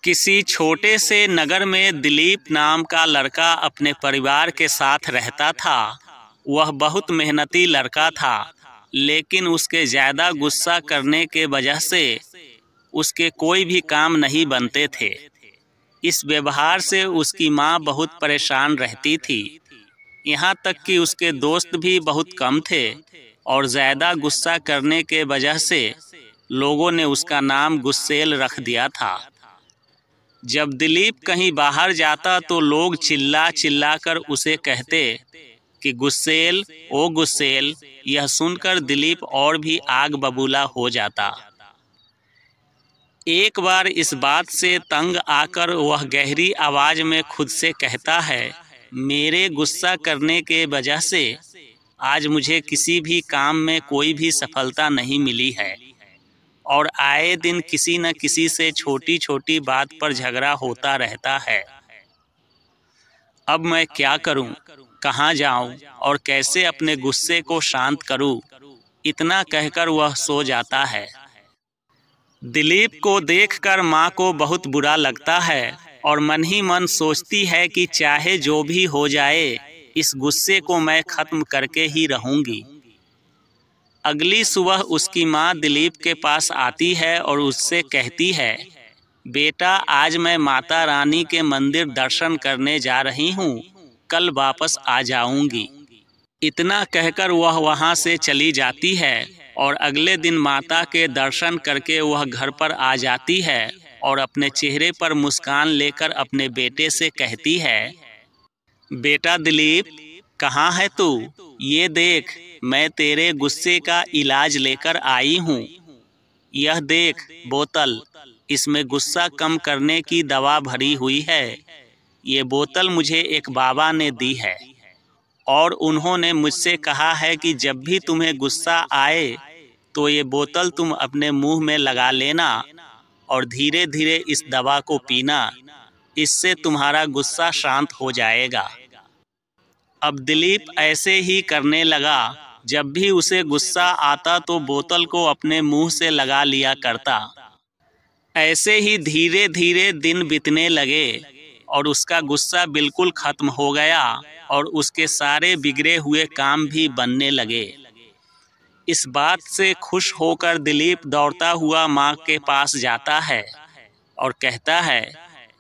किसी छोटे से नगर में दिलीप नाम का लड़का अपने परिवार के साथ रहता था। वह बहुत मेहनती लड़का था, लेकिन उसके ज़्यादा गुस्सा करने के वजह से उसके कोई भी काम नहीं बनते थे। इस व्यवहार से उसकी माँ बहुत परेशान रहती थी। यहाँ तक कि उसके दोस्त भी बहुत कम थे और ज़्यादा गुस्सा करने के वजह से लोगों ने उसका नाम गुस्सेल रख दिया था। जब दिलीप कहीं बाहर जाता तो लोग चिल्ला चिल्ला कर उसे कहते कि गुस्सेल, ओ गुस्सेल। यह सुनकर दिलीप और भी आग बबूला हो जाता। एक बार इस बात से तंग आकर वह गहरी आवाज में खुद से कहता है, मेरे गुस्सा करने के वजह से आज मुझे किसी भी काम में कोई भी सफलता नहीं मिली है और आए दिन किसी न किसी से छोटी छोटी बात पर झगड़ा होता रहता है। अब मैं क्या करूं, कहां जाऊं और कैसे अपने गुस्से को शांत करूं? इतना कहकर वह सो जाता है। दिलीप को देखकर माँ को बहुत बुरा लगता है और मन ही मन सोचती है कि चाहे जो भी हो जाए, इस गुस्से को मैं खत्म करके ही रहूंगी। अगली सुबह उसकी माँ दिलीप के पास आती है और उससे कहती है, बेटा आज मैं माता रानी के मंदिर दर्शन करने जा रही हूँ, कल वापस आ जाऊंगी। इतना कहकर वह वहाँ से चली जाती है और अगले दिन माता के दर्शन करके वह घर पर आ जाती है और अपने चेहरे पर मुस्कान लेकर अपने बेटे से कहती है, बेटा दिलीप, कहाँ है तू? ये देख, मैं तेरे गुस्से का इलाज लेकर आई हूँ। यह देख बोतल, इसमें गुस्सा कम करने की दवा भरी हुई है। ये बोतल मुझे एक बाबा ने दी है और उन्होंने मुझसे कहा है कि जब भी तुम्हें गुस्सा आए तो ये बोतल तुम अपने मुंह में लगा लेना और धीरे धीरे इस दवा को पीना। इससे तुम्हारा गुस्सा शांत हो जाएगा। अब दिलीप ऐसे ही करने लगा। जब भी उसे गुस्सा आता तो बोतल को अपने मुंह से लगा लिया करता। ऐसे ही धीरे धीरे दिन बीतने लगे और उसका गुस्सा बिल्कुल खत्म हो गया और उसके सारे बिगड़े हुए काम भी बनने लगे। इस बात से खुश होकर दिलीप दौड़ता हुआ माँ के पास जाता है और कहता है,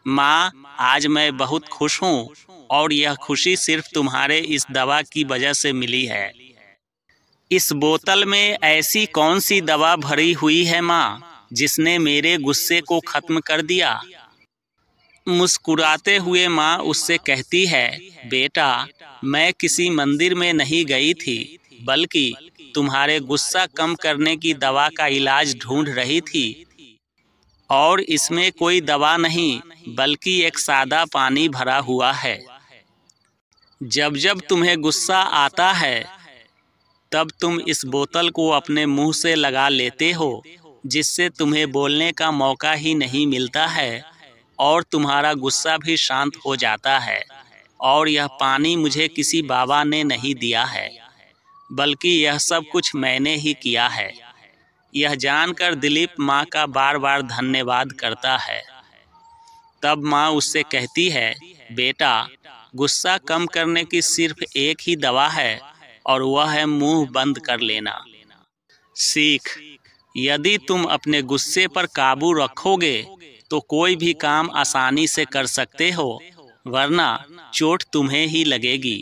माँ, आज मैं बहुत खुश हूँ और यह खुशी सिर्फ तुम्हारे इस दवा की वजह से मिली है। इस बोतल में ऐसी कौन सी दवा भरी हुई है माँ, जिसने मेरे गुस्से को खत्म कर दिया? मुस्कुराते हुए माँ उससे कहती है, बेटा, मैं किसी मंदिर में नहीं गई थी, बल्कि तुम्हारे गुस्सा कम करने की दवा का इलाज ढूंढ रही थी। और इसमें कोई दवा नहीं, बल्कि एक सादा पानी भरा हुआ है। जब जब तुम्हें गुस्सा आता है, तब तुम इस बोतल को अपने मुंह से लगा लेते हो, जिससे तुम्हें बोलने का मौका ही नहीं मिलता है और तुम्हारा गुस्सा भी शांत हो जाता है। और यह पानी मुझे किसी बाबा ने नहीं दिया है, बल्कि यह सब कुछ मैंने ही किया है। यह जानकर दिलीप माँ का बार बार धन्यवाद करता है। तब माँ उससे कहती है, बेटा, गुस्सा कम करने की सिर्फ एक ही दवा है और वह है मुंह बंद कर लेना। सीख, यदि तुम अपने गुस्से पर काबू रखोगे तो कोई भी काम आसानी से कर सकते हो, वरना चोट तुम्हें ही लगेगी।